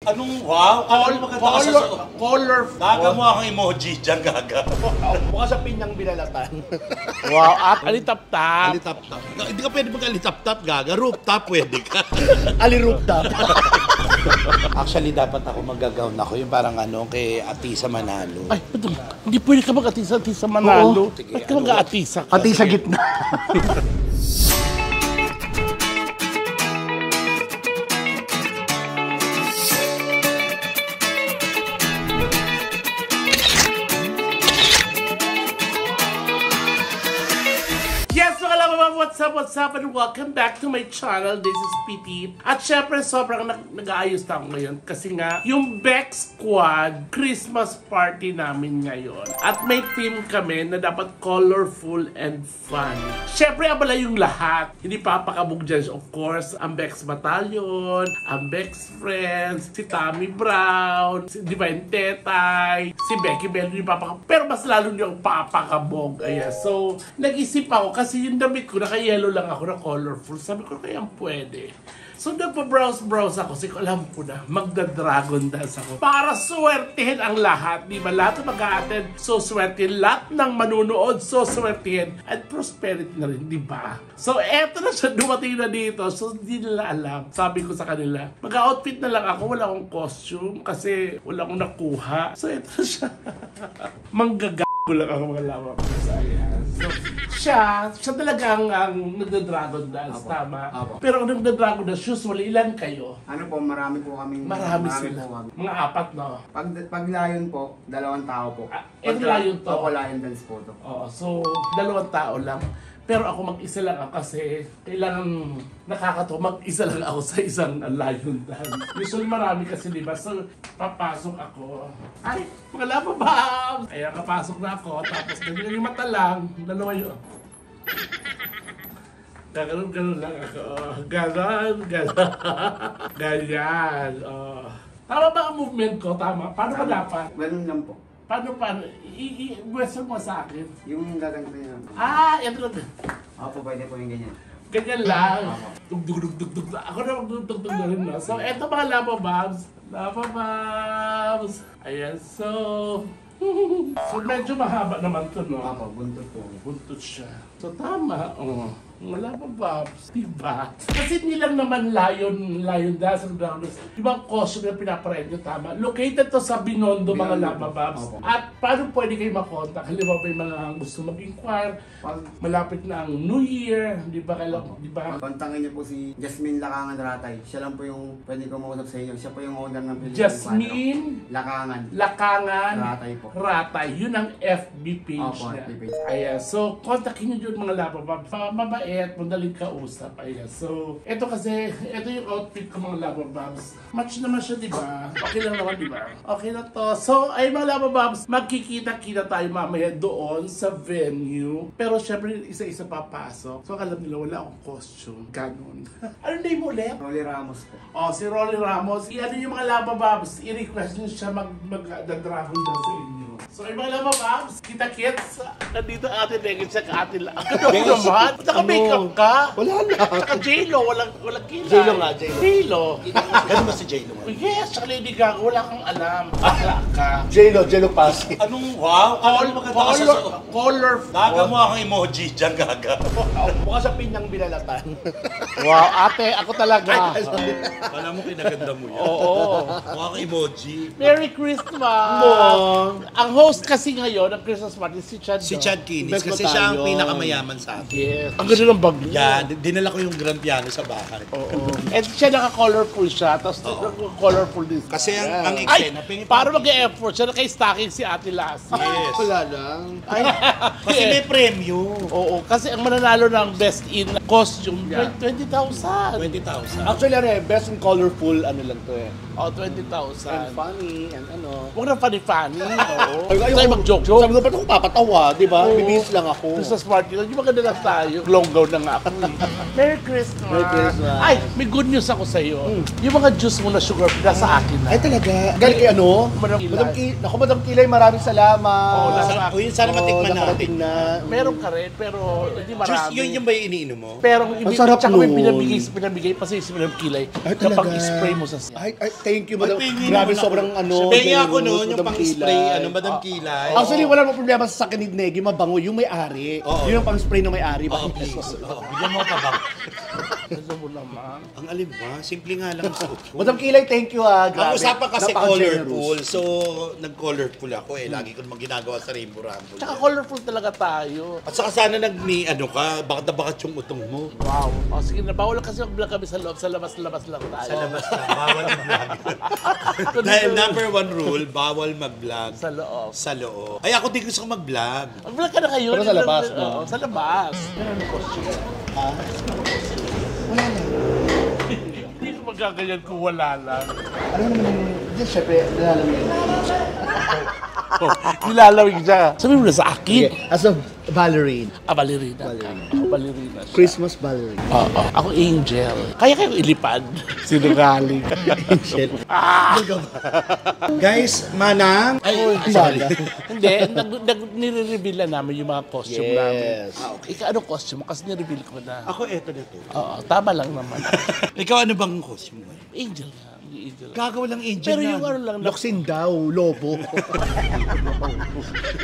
Anong wow? Color. Gaga mo akong emoji dyan, gaga. Mukha sa pinyang binalatan. Wow, at alitap-tap. Alitap-tap. Hindi ka pwede mag-alitap-tap, gaga. Rooftop, pwede ka. Aliruptap. Actually, dapat ako mag-gown ako. Yung parang kay Atisa Manalo. Ay, ito, hindi pwede ka mag-atisa-atisa Manalo. Sige, Ba't ka mag-aatisa ka? Pati sa gitna. Yes, mga lamang, what's up, and welcome back to my channel. This is PT. At syempre, sobrang nag-aayos na ako ngayon kasi nga, yung Bex Squad Christmas party namin ngayon. At may theme kami na dapat colorful and fun. Syempre, abala yung lahat. Hindi papakabog dyan, of course, ang Bex Battalion, ang Bex Friends, si Tommy Brown, si Divine Tetay, si Becky Bell, hindi papakabog. Pero mas lalo yung papakabog. Ayan, so, nag-isip ako kasi yung damit ko, naka-yellow lang ako na colorful. Sabi ko, kaya pwede. So, nagpa-browse ako. Kasi alam ko na, magda-dragon dance ako. Para swertihin ang lahat. Di ba? Lahat na mag-a-attend, so swertihin. Lahat ng manunood, so swertihin. At prosperity na rin, di ba? So, eto na siya, dumating na dito. So, hindi nila alam. Sabi ko sa kanila, mag-outfit na lang ako. Wala akong costume kasi wala akong nakuha. So, eto na siya. Manggagago lang ako mga lamang. So, ayan. So, siya talaga ang nagda-dragon dance, tama? Pero ang nagda-dragon dance, usually, ilan kayo? Ano po, marami po kaming... Marami sila. po kami. Mga apat, no? Pag lion po, 2 tao po. Yung lion to? Opo, lion dance po to. Oo, so 2 tao lang. Pero ako mag-isa lang ako kasi kailangan nakakatawa mag-isa lang ako sa isang lion dance. Usually marami kasi, di ba? So, papasok ako. Ay, mga lababab! Ayan, kapasok na ako. Tapos ganyan yung mata lang. Dalawa yun. Ganun lang ako. Ganon. Ganyan. Tama ba ang movement ko? Tama? Paano ba dapat? Ganun lang po. Paano? I-western mo sa akin. Yung gaganto yun. Ito lang. Opo, pwede po yung ganyan. Ganyan lang. Dug. Ako na magdugdug na rin, no? So, eto mga labababs. Ayan, so... So, medyo mahaba naman to, no? Opo, buntot po. Buntot siya. So, tama. Wala pa, Babs. Diba? Kasi hindi lang naman lion dance, diba ang costume na pinaparent nyo, tama? Located to sa Binondo, mga Lama Babs. At paano pwede kayo makontak? Halimbawa ba yung mga gusto mag-inquire? Malapit na ang New Year, di ba? Kontakin niyo po si Jasmine Lakangan Ratay. Siya lang po yung pwede ko mausap sa inyo. Siya po yung owner ng Philippine Jasmine Lakangan Ratay po. Ratay. Yun ang FB page Opo, niya. FB page. Ayan. So, kontakin nyo dyan mga Lama Babs. Mabait, madaling kausap. Ayan. So, ito yung outfit ko mga Lama Babs. Match naman siya, di ba? Okay lang naman, di ba? Okay na to. So, ay mga Lama Babs, magkikita-kita tayo mamaya doon sa venue. Pero syempre, isa-isa papasok. So, alam nila, wala akong costume. Ganon. Ano name mo ulit? Rolly Ramos po. Si Rolly Ramos. Ano yung mga Lama Babs? I-request nyo siya mag-dragon na sa inyo. So, yung mga Lama Babs, kita-kits. Nandito ate Negin siya ka ate lang. Ano naman? Naka-makeup ka? Wala na. Saka J-Lo, walang kilay. J-Lo nga, J-Lo. J-Lo. Ganun ba si J-Lo? Yes, tsaka Lady Gaga, wala kang alam. Bakla ka. J-Lo Pasi. Anong wow? Color. Gaga mo akong emoji dyan, gaga. Mukha sa pinyang binalatan. Wow, ate, ako talaga. Kala mo kinaganda mo yan. Oo. Mukha kang emoji. Merry Christmas! Ang host kasi ngayon ng Christmas party, si Chad. Si Chad Kinis, kasi siya ang pinakamayaman sa atin. Yes. Ang ganda ng bag niya. Yan, dinala ko yung grand piano sa bahay. Oo. And siya naka-colorful siya, tapos colorful din. Kasi ang Ay, eksena, para mag-e-effort siya, naka-stocking si Ate Lassie. Yes. Wala lang. Ay, Kasi may premyo. Oo, kasi ang mananalo ng best in costume, 20,000. 20,000. Actually, best in colorful, ano lang to eh. Oh, 20,000. And funny, and ano. Huwag na funny-funny. Oo. Tayo mag-joke. Sabi ko, ba't ako papatawa, di ba? Bibihis lang ako. Sa smart yun, yung maganda lang tayo. Long gown na nga ako. Merry Christmas! Merry Christmas. Ay, may good news ako sa'yo. Yung mga juice mo na sugar, nasa akin na. Ay talaga. Galing kay ano? Madam Kilay. Naku, Madam Kilay, maraming salamat. Oo, nasa O yun, sana matikman nakarating natin. na. Meron ka rin, pero hindi Juice, marami. yun yung ba yung iniinom mo? Pero sarap tsaka may nun. pinamigay pa sa Madam Kilay Ay, talaga. kapag spray mo sa siya. Ay, thank you, Madam. Ay, tingin Grabe, naman sobrang ako. ano. Pengi ako generous, noon, yung Madam pang-spray, Kilay. Madam Kilay. Actually, wala namang problema sa sakin ni Negi, mabango. Yung may-ari. Oo. Yun yung pang-spray ng may-ari. Oo, please. Oo, bigyan mo pa ba? Ano mo naman? Ang alim ba? Simple nga lang sa Madam Kilay, thank you ha. Ang Grabe. usapan kasi Napaka-generous. colorful, so nag-colorful ako eh. Lagi ko naman ginagawa sa Rainbow Rumble. Tsaka colorful talaga tayo. At saka sana ano ka, bakat na bakat yung utong mo. Wow. O sige na, bawal kasi mag-vlog kami sa loob. Sa labas-labas lang tayo. Sa labas na, bawal mag-vlog. Dahil number one rule, bawal mag-vlog Sa loob. sa loob. Ay, ako di gusto ko mag-vlog. Mag-vlog ka na kayo. Pero sa labas, no? Oo, sa labas. Hindi ko magaganyan kung wala lang. Ano naman yung... Hindi, syempre, nilalamig. Oh, nilalawig siya. Sabihin mo na sa akin. As a ballerine. Ballerina. Ballerina. Ako ballerina siya. Christmas ballerine. Oo. Ako angel. Kaya kayo ilipad. Sinungaling. Angel. Guys, Manang. Ay, sorry. Hindi, nire-reveal na namin yung mga costume namin. Yes. Ikaw, anong costume mo? Kasi nire-reveal ko na. Ako, eto na to. Oo, tama lang naman. Ikaw, ano bang costume mo? Angel nga. Angel. Gagawa lang angel Pero na. yung ano lang, Loksin daw, lobo.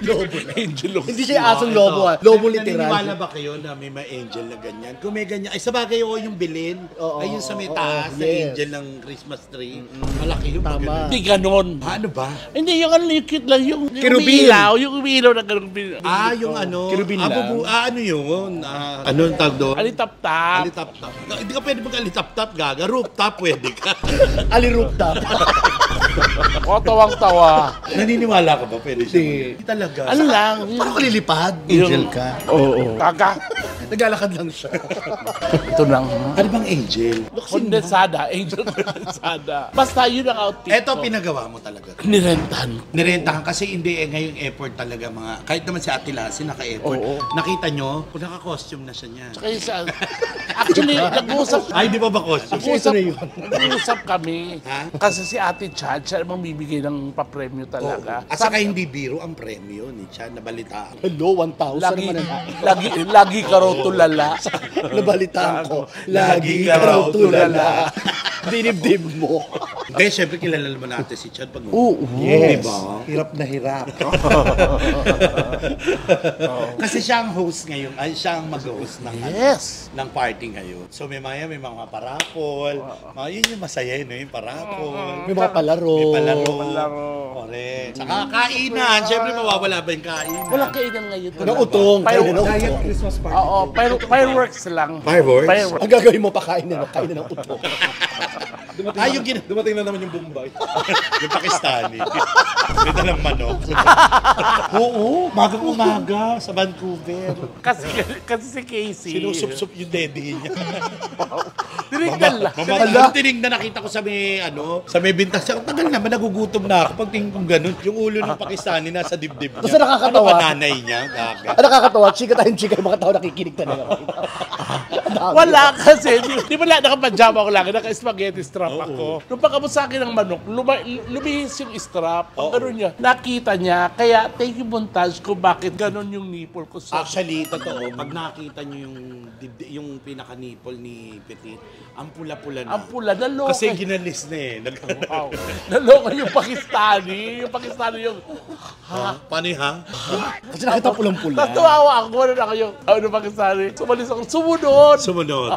Lobo. angel looks. Hindi siya asong lobo ah. Lobo Naniniwala literal. ba kayo na may mga angel na ganyan? Kung may ganyan, ay sa bagay oo yung bilin. Oo, ay yung sa may oo, taas, na yes. angel ng Christmas tree. Malaki yung Tama. ganun. Hindi ganon. Ano ba? Hindi, yung ano, yung cute lang, yung Kerubin. yung umiilaw na ganun. Ah, yung ano. Kirubin lang. Ano yun? Ano yung tawag doon? Alitap-tap. Alitap-tap. Hindi ka pwede mag-alitap-tap, gaga. Rooftop, pwede ka. Ali rooftop. O, tawang-tawa. Naniniwala ka ba? Pwede siya. Hindi. Hindi talaga. Ano lang? Paano ka lilipad? Angel ka. Oo. Kaka. Naglalakad lang siya. Ito lang. Ano bang angel? Kondensada. Angel kondensada. Basta yun ang outfit Eto, ko. pinagawa mo talaga. Nirentahan. Nirentahan kasi hindi ngayong effort talaga mga, kahit naman si Ate Lassie naka-effort. Oo. Nakita nyo, kung naka-costume na siya niya. Kaya sa... Actually, nag-uusap... Ay, di ba ba costume? Nag-uusap, Ito na yun. nag-uusap kami. Ha? Kasi si Ate Chad, siya namang bibigay ng papremyo talaga. At saka hindi biro ang premyo ni Chan, nabalitaan. Hello, 1,000 Lagi, naman lagi ka raw tulala. Nabalitaan ko. Lagi ka raw tulala. Dinibdib mo. Kaya syempre kilala mo natin si Chan pag Oo. Yes. Diba? Hirap na hirap. Kasi siya ang host ngayon, ay siya ang mag-host ng, Yes. ng party ngayon. So may mga parapol, yun yung masaya no, yung parapol. May mga palaro. May palaro. Palaro. Correct. Saka kainan, syempre mawawala ba yung kainan? Walang kainan ngayon. Ng utong. Fire- Kainan ng utong. Christmas party. Oo, fireworks lang. Fireworks? Fireworks. Ang gagawin mo pa kainan ng utong. Dumating na naman yung Bombay. Yung Pakistani. May dalang manok. Oo, magang umaga sa Vancouver. Kasi si Casey. Sinusup-sup yung daddy niya. Tinignan lang. Mama, tinignan nakita ko sa may, sa may bintas. Ang tagal naman, nagugutom na ako. Pag tingin kong ganun, yung ulo ng Pakistani nasa dibdib niya. Basta nakakatawa. Ano ba nanay niya? Gaga. Ang nakakatawa, chika tayong chika, yung mga tao nakikinig talaga. Wala kasi. Di ba naka-pajama ko lang, naka-spaghetti strap ako. Nung pagkabot sa akin ng manok, lumihis yung strap. Ang ganun niya. Nakita niya, kaya thank you montage ko bakit ganun yung nipple ko. So, Actually, totoo, pag nakita niyo yung pinaka-nipple ni Petit, ang pula-pula na. ang pula, naloka. Kasi ginalis na eh. Wow. Naloka yung Pakistani. Yung Pakistani yung... Paano yung ha? Kasi nakita pulang-pula. Tapos tumawa ako. Ganun ako yung... Ano Pakistani? Sumalis ako. Sumunod! Sumunod.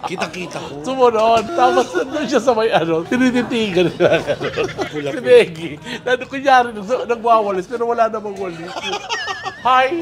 Kita-kita ko. Sumunod. Tapos nandun siya sa may tinititigan nila. Pula-pula. Si Negi. Kunyari, nagwawalis pero wala namang walis. Hi!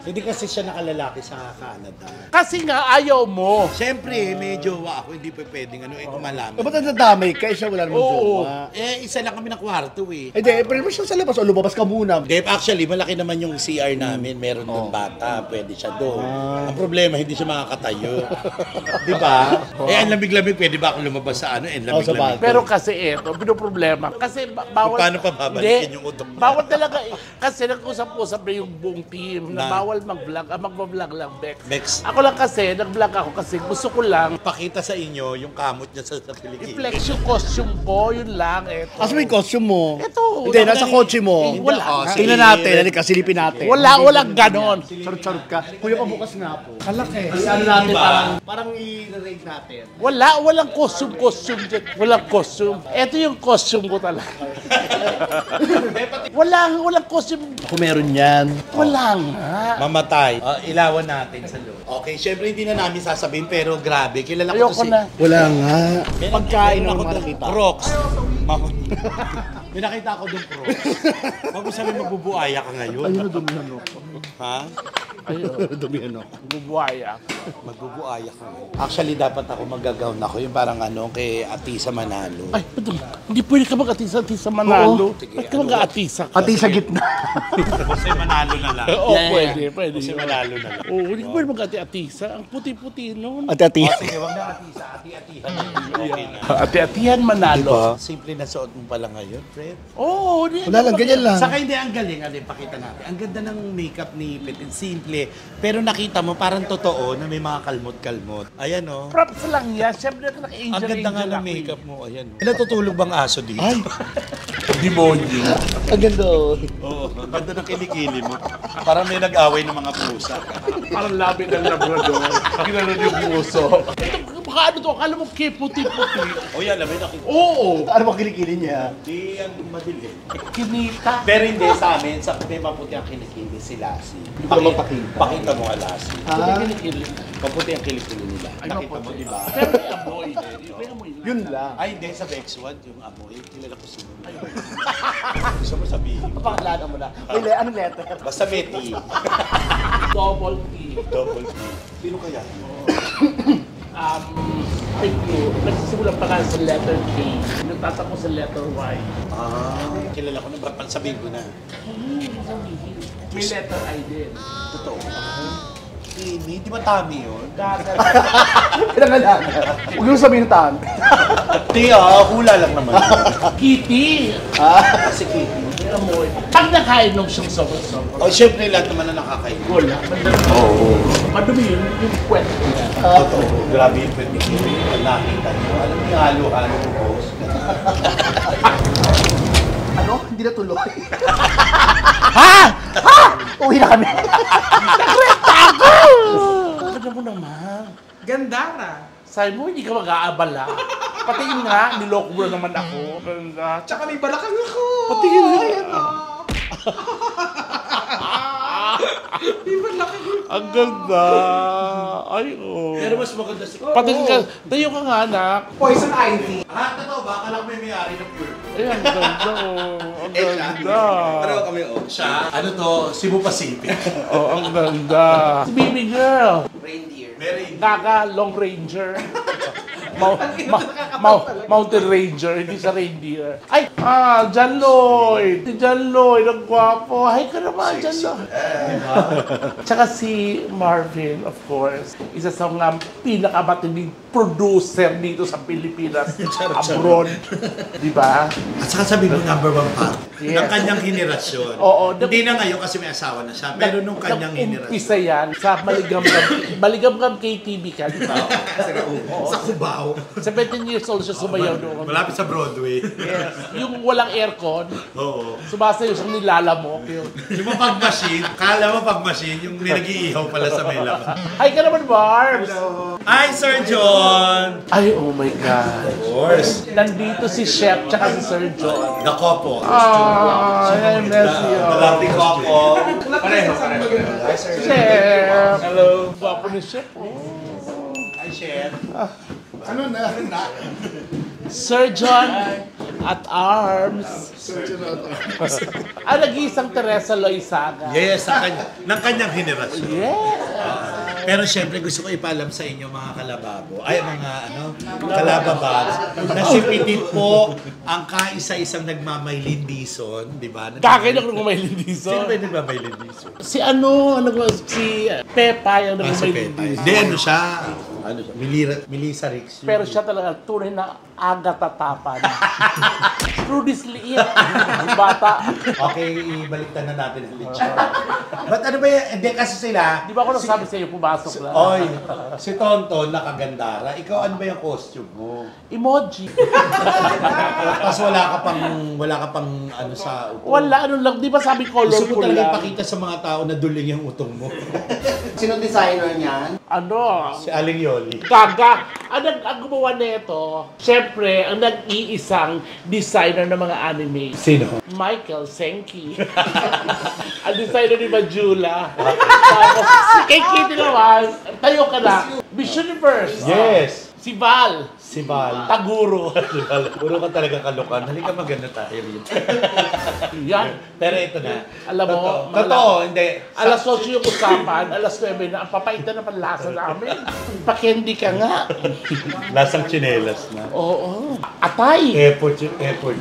Hindi kasi siya nakalalaki sa Canada. Kasi nga, ayaw mo. Siyempre, may jowa ako, hindi pa pwedeng kung malaman. Ba't nadadamay ka? Siya wala naman Oo. jowa. Isa lang kami ng kwarto eh. Hindi, pero siya sa labas. O lumabas ka muna. Dave, actually, malaki naman yung CR namin. Meron doon bata, pwede siya doon. Ang problema, hindi siya makakatayo. Di ba? Ang lamig-lamig, pwede ba ako lumabas sa ano? sa Lamig-lamig. bagay. Pero kasi ito, pinoproblema. Kasi bawal... Paano pa babalikin Hindi, yung utok niya? bawal talaga eh. Kasi nag-usap-usap na yung buong team na Na? bawal mag-vlog. Mag-vlog lang, Bex. Bex. Ako lang kasi, nag-vlog ako kasi gusto ko lang Pakita sa inyo yung kamot niya sa Pilipinas. i-flex yung costume ko, yun lang. Eto. Asa mo yung costume mo? Ito. Hindi, nasa kotse mo. Eh, wala. Tingnan natin, halika, silipin natin. Walang ganon. Charot-charot ka. Kuya, pabukas nga po. Kalaki. Ano natin, parang i-rate natin. Walang costume dyan. Walang costume. Ito yung costume ko talaga. walang costume. Kung meron yan. Wala nga. Mamatay. Ilawan natin sa loob. Okay, syempre hindi na namin sasabihin pero grabe. Kilala ko Ayoko to si... na. Wala nga. Pagkain Meron ng ako mga doon, nakita. Crocs. May nakita ako doon Crocs. Wag mo sabihin magbubuaya ka ngayon. Ayun na dumihan ako. Ha? Dumihan ako. Bubuaya. Magbubuaya ka ngayon. Actually, dapat ako mag-gown ako. Yung parang kay Atisa Manalo. Ay, pwede. Hindi pwede ka mag-atisa-atisa Manalo. Sige, Ba't ka mag-aatisa ka? Pati sa gitna. Kasi Manalo na lang. Oo, Yeah. pwede. Kasi Manalo na lang. Oo, hindi ka pwede mag-ati-atisa. Ang puti-puti nun. Ati-ati. Sige, wag na Atisa. Ati-atihan. Okay na. Ati-atihan Manalo. Simple na suot mo pala ngayon, Fred. Oo. Wala lang, ganyan lang. Saka hindi ang galing, pakita natin. Ang ganda ng makeup ni Petit. Simple. Pero nakita mo, parang totoo na may mga kalmot-kalmot. Ayan o. Props lang yan. Siyempre, naka-angel. Ang ganda nga ng makeup mo. Ayan o. Natutulog bang aso dito? Ay, Demonyo. ang ganda. Oo. Ang ganda ng kilikili mo. Parang may nag-away ng mga pusa. Parang labi ng labrador. Ginanon yung puso. Ito, baka ano to? Akala mo puti-puti. O yan, may nakita. Oo. Ano ba kilikili niya? Di yan madilim. Kinita. Pero hindi sa amin, sa may maputi ang kilikili si Lassie. ko naman pakita. Pakita mo nga Lassie. Kinikili. Maputi ang kilikili nila. Ay, Nakita mo, maputi. di ba? Pero may amoy. May amoy lang. Yun lang. Ay, hindi. Sa Bexwad, yung amoy. Kilala ko sino. Gusto mo sabihin? Pakilala mo na. May anong letter? Basta may T. Double T. Double T. Sino kaya? Thank you. Nagsisimula pa nga sa letter K. Nagtatapos sa letter Y. Kilala ko na ba? Sabihin ko na. May letter I din. Totoo. Hindi ba Tami yun? Gagal. Pinangalanan. Huwag yung sabihin na taan. Hindi hula lang naman. Kitty. Kasi Kitty. May amoy. Pag nakain nung siyang sobra-sobra. O, syempre lahat naman na nakakain. Wala. Oo. Madumi yun. Yung kwet niya. Totoo. Grabe yung pwede Kitty. Nakita niyo. Alam niyo, halo-halo ko boss. Ano? Hindi na tuloy. Uwi na kami. Ganda mo naman. Gandara. Sabi mo, hindi ka mag-aabala. Patingin nga, niloko mo na naman ako. Ganda. Tsaka may balakang ako. Patingin nga. Ayan o. May balakang ako. Ang ganda. Ay, oh. Pero mas maganda si... Patingin ka. Tayo ka nga, anak. Poison ivy. Totoo ba? Akala ko may-ari ng pure. Ay, ang ganda, oh. Ang ganda. kami, siya, ano to, Cebu Pacific. Oh, ang ganda. Si baby girl. Reindeer. Very Kaka, Long Ranger. Mountain Ranger, hindi sa reindeer. Ay, John Lloyd. Si John Lloyd, ang gwapo. Hi ka naman, John Lloyd. Tsaka si Marvin, of course. Isa sa mga pinakamatinding producer dito sa Pilipinas. Abroad. Di ba? At saka sabi mo, number one fan Yes. ng kanyang henerasyon. Oo. Hindi na ngayon kasi may asawa na siya, pero nung kanyang henerasyon. Umpisa yan sa Maligam KTV ka, di ba? Sa Cubao. 17 years old siya sumayaw doon. Malapit sa Broadway. Yes. Yung walang aircon, Oo. sumasayaw siyang nilalamok. Yun. Yung mga pag-machine, kala mo pag-machine, yung may nag-iihaw pala sa may laman. Hi ka naman, Barbs! Hi, Sir John! Ay, oh my God. Of course. Nandito si Chef tsaka si Sir John. The couple. I miss you. The lovely couple. Pareho. Chef! Hello. Gwapo ni Chef. Oh. Hi, Chef. Ano na? Sir John, at arms. Nag-iisang Teresa Loizaga. Yes, ng kanyang henerasyon. Yes. Pero syempre gusto ko ipaalam sa inyo mga kalababo, ay mga kalababas, na si Petit po ang kaisa-isang nagmamaylin dison, di ba? Kakain ako ng may lindiso. Sino ba yung nagmamaylin dison? Si Pepa yung Si may Pepe. lindiso. Hindi, ano siya? Melissa Rix. Pero siya talaga tunay na aga-tatapan. Through this liit. Bata. Okay, ibaliktad na natin si Licha. But ano ba yan? Hindi kasi sila... Di ba ako nasabi sa iyo, pumasok lang. Oy, si Tonton nakagandara. Ikaw ano ba yung costume mo? Emoji. Tapos wala ka pang ano sa upo. Wala, ano lang. Di ba sabi Gusto mo colorful talaga lang? ipakita sa mga tao na duling yung utong mo. Sino designer niyan? Ano? Si Aling Yoli. Kaga. Ang gumawa nito, syempre, ang nag-iisang designer ng mga anime. Sino? Michael Senki. Ang designer ni Majula. Tapos, kay Kitty naman, tayo ka na. Miss Universe. Yes. Si Val. Si Val. Taguro. Si Val. Puro ka talaga kalukan. Halika maganda tayo rin. Yan. Pero ito na. Alam mo, Totoo, hindi. Alas 8 yung usapan, alas 9 na, ang papait na naman lasa namin. Pakendi ka nga. Lasang tsinelas na. Oo. Atay. Effort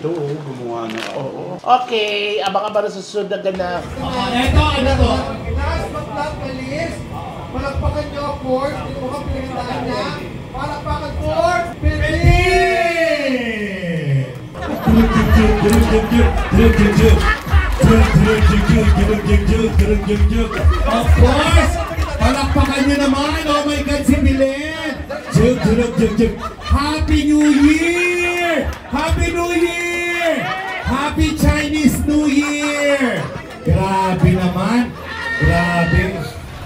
to, gumawa na ako. Oo. Okay, abang-abang na susunod na ganap. Ito, ano to? Last but not the least, palakpakan nyo, of course. Hindi mo ka pinagdaan niya. Palakpakan for Of course, palakpakan nyo naman. Oh my God, si Milen. Happy New Year! Happy New Year! Happy Chinese New Year! Grabe naman. Grabe.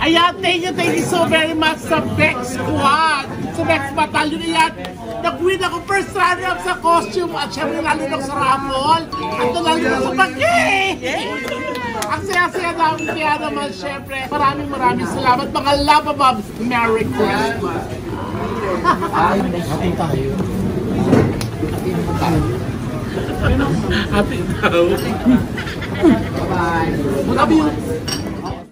Ayan, thank you so very much sa Bex Squad. Sa Bex Battalion yan. Nag-win ako first runner-up sa costume at syempre nalunok sa raffle. At nalunok sa pag-eh! Ang saya-saya namin kaya naman syempre. Maraming salamat mga Labababs. Merry Christmas! Happy tayo. Happy daw. Bye-bye.